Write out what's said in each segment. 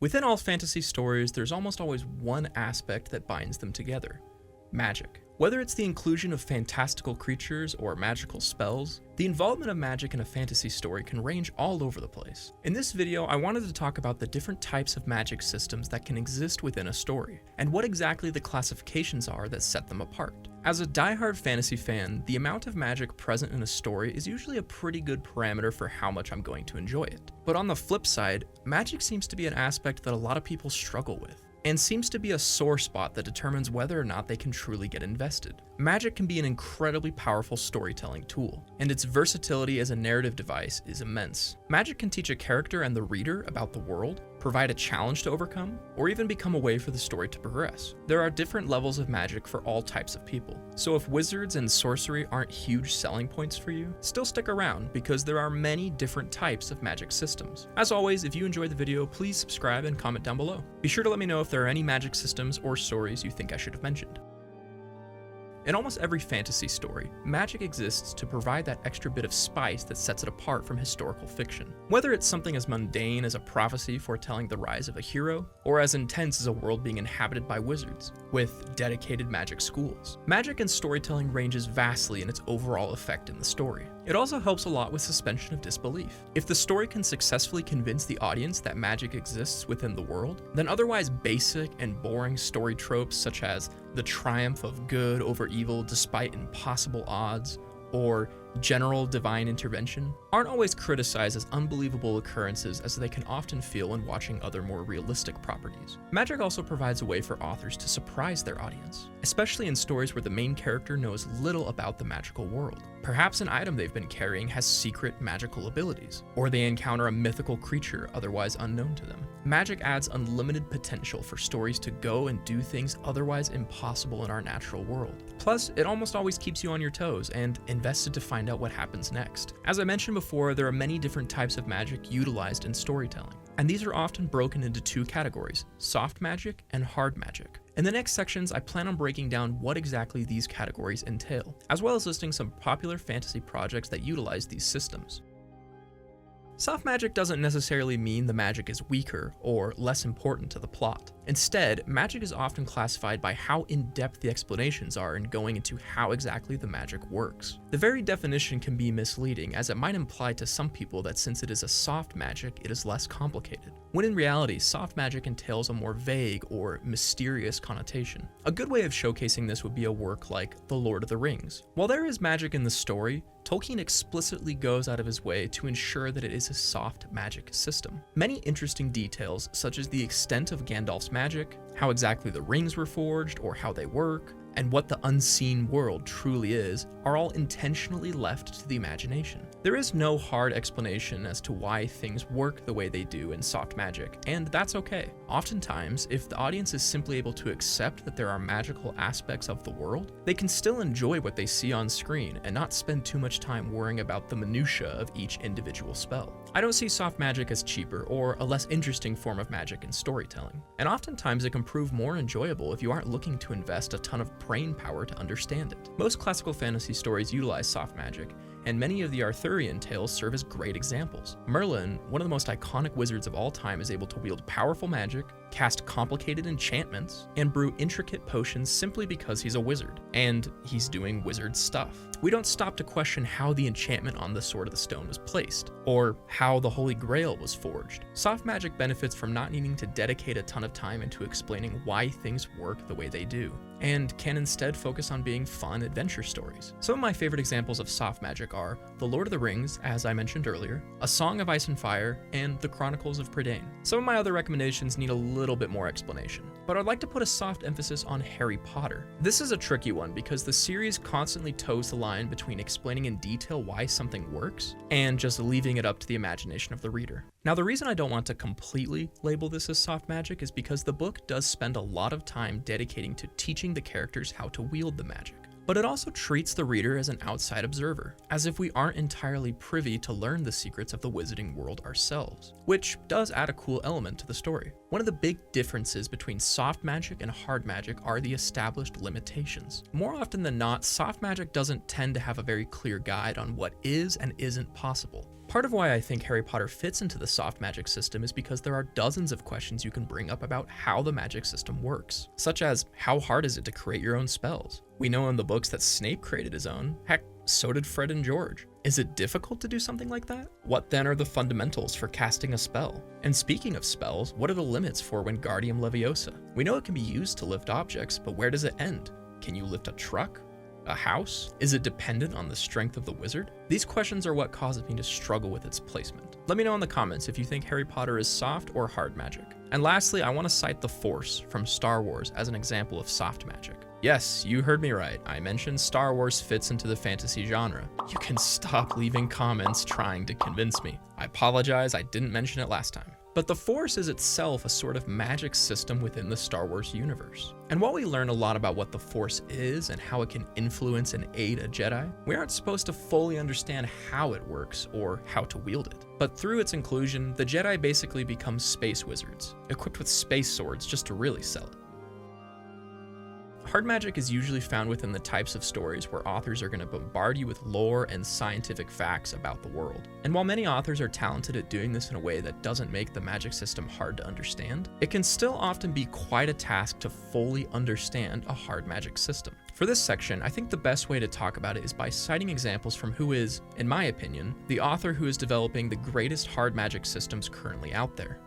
Within all fantasy stories, there's almost always one aspect that binds them together: magic. Whether it's the inclusion of fantastical creatures or magical spells, the involvement of magic in a fantasy story can range all over the place. In this video, I wanted to talk about the different types of magic systems that can exist within a story, and what exactly the classifications are that set them apart. As a diehard fantasy fan, the amount of magic present in a story is usually a pretty good parameter for how much I'm going to enjoy it. But on the flip side, magic seems to be an aspect that a lot of people struggle with, and seems to be a sore spot that determines whether or not they can truly get invested. Magic can be an incredibly powerful storytelling tool, and its versatility as a narrative device is immense. Magic can teach a character and the reader about the world, provide a challenge to overcome, or even become a way for the story to progress. There are different levels of magic for all types of people, so if wizards and sorcery aren't huge selling points for you, still stick around because there are many different types of magic systems. As always, if you enjoyed the video, please subscribe and comment down below. Be sure to let me know if there are any magic systems or stories you think I should have mentioned. In almost every fantasy story, magic exists to provide that extra bit of spice that sets it apart from historical fiction. Whether it's something as mundane as a prophecy foretelling the rise of a hero, or as intense as a world being inhabited by wizards, with dedicated magic schools. Magic in storytelling ranges vastly in its overall effect in the story. It also helps a lot with suspension of disbelief. If the story can successfully convince the audience that magic exists within the world, then otherwise basic and boring story tropes such as the triumph of good over evil despite impossible odds, or general divine intervention, aren't always criticized as unbelievable occurrences as they can often feel when watching other more realistic properties. Magic also provides a way for authors to surprise their audience, especially in stories where the main character knows little about the magical world. Perhaps an item they've been carrying has secret magical abilities, or they encounter a mythical creature otherwise unknown to them. Magic adds unlimited potential for stories to go and do things otherwise impossible in our natural world. Plus, it almost always keeps you on your toes and invested to find out what happens next. As I mentioned before, there are many different types of magic utilized in storytelling, and these are often broken into two categories: soft magic and hard magic. In the next sections, I plan on breaking down what exactly these categories entail, as well as listing some popular fantasy projects that utilize these systems. Soft magic doesn't necessarily mean the magic is weaker or less important to the plot. Instead, magic is often classified by how in-depth the explanations are in going into how exactly the magic works. The very definition can be misleading, as it might imply to some people that since it is a soft magic, it is less complicated, when in reality, soft magic entails a more vague or mysterious connotation. A good way of showcasing this would be a work like The Lord of the Rings. While there is magic in the story, Tolkien explicitly goes out of his way to ensure that it is a soft magic system. Many interesting details, such as the extent of Gandalf's magic, how exactly the rings were forged or how they work, and what the unseen world truly is, are all intentionally left to the imagination. There is no hard explanation as to why things work the way they do in soft magic, and that's okay. Oftentimes, if the audience is simply able to accept that there are magical aspects of the world, they can still enjoy what they see on screen and not spend too much time worrying about the minutiae of each individual spell. I don't see soft magic as cheaper or a less interesting form of magic in storytelling, and oftentimes it can prove more enjoyable if you aren't looking to invest a ton of brain power to understand it. Most classical fantasy stories utilize soft magic, and many of the Arthurian tales serve as great examples. Merlin, one of the most iconic wizards of all time, is able to wield powerful magic, cast complicated enchantments, and brew intricate potions simply because he's a wizard, and he's doing wizard stuff. We don't stop to question how the enchantment on the Sword of the Stone was placed, or how the Holy Grail was forged. Soft magic benefits from not needing to dedicate a ton of time into explaining why things work the way they do, and can instead focus on being fun adventure stories. Some of my favorite examples of soft magic are The Lord of the Rings, as I mentioned earlier, A Song of Ice and Fire, and The Chronicles of Prydain. Some of my other recommendations need a little bit more explanation, but I'd like to put a soft emphasis on Harry Potter. This is a tricky one because the series constantly toes the line between explaining in detail why something works and just leaving it up to the imagination of the reader. Now, the reason I don't want to completely label this as soft magic is because the book does spend a lot of time dedicating to teaching the characters how to wield the magic. But it also treats the reader as an outside observer, as if we aren't entirely privy to learn the secrets of the wizarding world ourselves, which does add a cool element to the story. One of the big differences between soft magic and hard magic are the established limitations. More often than not, soft magic doesn't tend to have a very clear guide on what is and isn't possible. Part of why I think Harry Potter fits into the soft magic system is because there are dozens of questions you can bring up about how the magic system works, such as how hard is it to create your own spells? We know in the books that Snape created his own. Heck, so did Fred and George. Is it difficult to do something like that? What then are the fundamentals for casting a spell? And speaking of spells, what are the limits for Wingardium Leviosa? We know it can be used to lift objects, but where does it end? Can you lift a truck? A house? Is it dependent on the strength of the wizard? These questions are what causes me to struggle with its placement. Let me know in the comments if you think Harry Potter is soft or hard magic. And lastly, I want to cite the Force from Star Wars as an example of soft magic. Yes, you heard me right. I mentioned Star Wars fits into the fantasy genre. You can stop leaving comments trying to convince me. I apologize, I didn't mention it last time. But the Force is itself a sort of magic system within the Star Wars universe. And while we learn a lot about what the Force is and how it can influence and aid a Jedi, we aren't supposed to fully understand how it works or how to wield it. But through its inclusion, the Jedi basically become space wizards, equipped with space swords just to really sell it. Hard magic is usually found within the types of stories where authors are going to bombard you with lore and scientific facts about the world. And while many authors are talented at doing this in a way that doesn't make the magic system hard to understand, it can still often be quite a task to fully understand a hard magic system. For this section, I think the best way to talk about it is by citing examples from who is, in my opinion, the author who is developing the greatest hard magic systems currently out there.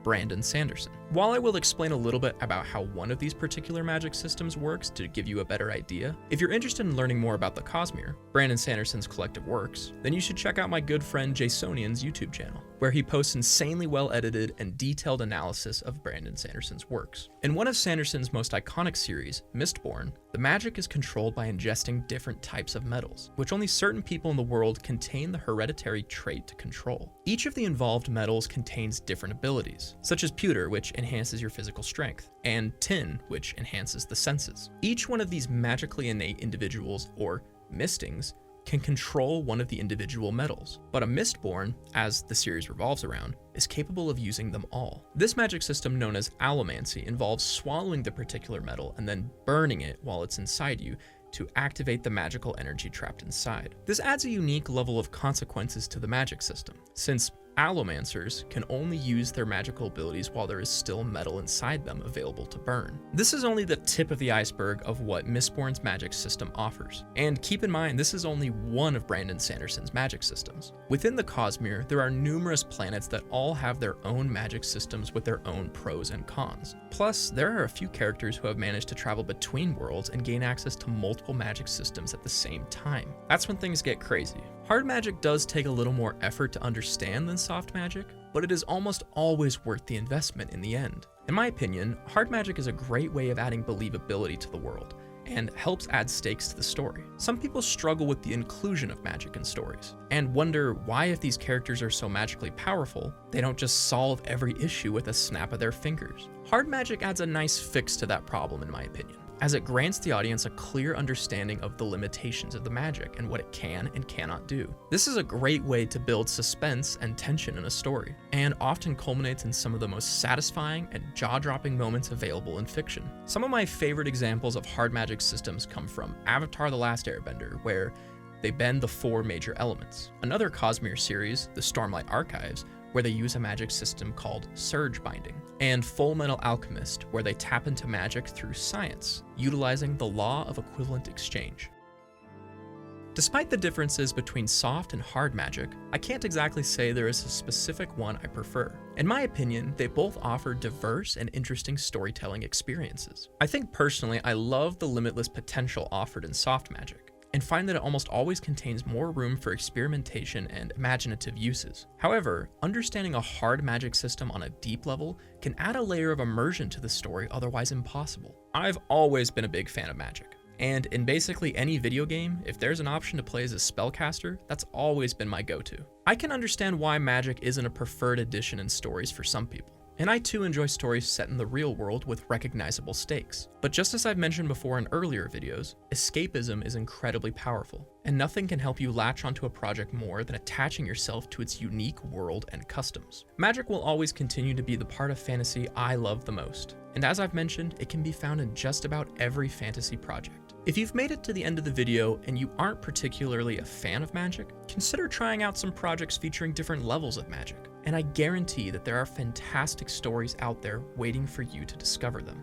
Brandon Sanderson. While I will explain a little bit about how one of these particular magic systems works to give you a better idea, if you're interested in learning more about the Cosmere, Brandon Sanderson's collective works, then you should check out my good friend Jasonian's YouTube channel, where he posts insanely well-edited and detailed analysis of Brandon Sanderson's works. In one of Sanderson's most iconic series, Mistborn, the magic is controlled by ingesting different types of metals, which only certain people in the world contain the hereditary trait to control. Each of the involved metals contains different abilities, such as pewter, which enhances your physical strength, and tin, which enhances the senses. Each one of these magically innate individuals, or mistings, can control one of the individual metals, but a Mistborn, as the series revolves around, is capable of using them all. This magic system, known as allomancy, involves swallowing the particular metal and then burning it while it's inside you to activate the magical energy trapped inside. This adds a unique level of consequences to the magic system, since allomancers can only use their magical abilities while there is still metal inside them available to burn. This is only the tip of the iceberg of what Mistborn's magic system offers. And keep in mind, this is only one of Brandon Sanderson's magic systems. Within the Cosmere, there are numerous planets that all have their own magic systems with their own pros and cons. Plus, there are a few characters who have managed to travel between worlds and gain access to multiple magic systems at the same time. That's when things get crazy. Hard magic does take a little more effort to understand than soft magic, but it is almost always worth the investment in the end. In my opinion, hard magic is a great way of adding believability to the world, and helps add stakes to the story. Some people struggle with the inclusion of magic in stories, and wonder why, if these characters are so magically powerful, they don't just solve every issue with a snap of their fingers. Hard magic adds a nice fix to that problem, in my opinion, as it grants the audience a clear understanding of the limitations of the magic and what it can and cannot do. This is a great way to build suspense and tension in a story, and often culminates in some of the most satisfying and jaw-dropping moments available in fiction. Some of my favorite examples of hard magic systems come from Avatar: The Last Airbender, where they bend the 4 major elements. Another Cosmere series, The Stormlight Archives, where they use a magic system called surge binding, and Full Metal Alchemist, where they tap into magic through science, utilizing the law of equivalent exchange. Despite the differences between soft and hard magic, I can't exactly say there is a specific one I prefer. In my opinion, they both offer diverse and interesting storytelling experiences. I think personally, I love the limitless potential offered in soft magic, and find that it almost always contains more room for experimentation and imaginative uses. However, understanding a hard magic system on a deep level can add a layer of immersion to the story otherwise impossible. I've always been a big fan of magic, and in basically any video game, if there's an option to play as a spellcaster, that's always been my go-to. I can understand why magic isn't a preferred addition in stories for some people. And I too enjoy stories set in the real world with recognizable stakes. But just as I've mentioned before in earlier videos, escapism is incredibly powerful, and nothing can help you latch onto a project more than attaching yourself to its unique world and customs. Magic will always continue to be the part of fantasy I love the most, and as I've mentioned, it can be found in just about every fantasy project. If you've made it to the end of the video and you aren't particularly a fan of magic, consider trying out some projects featuring different levels of magic, and I guarantee that there are fantastic stories out there waiting for you to discover them.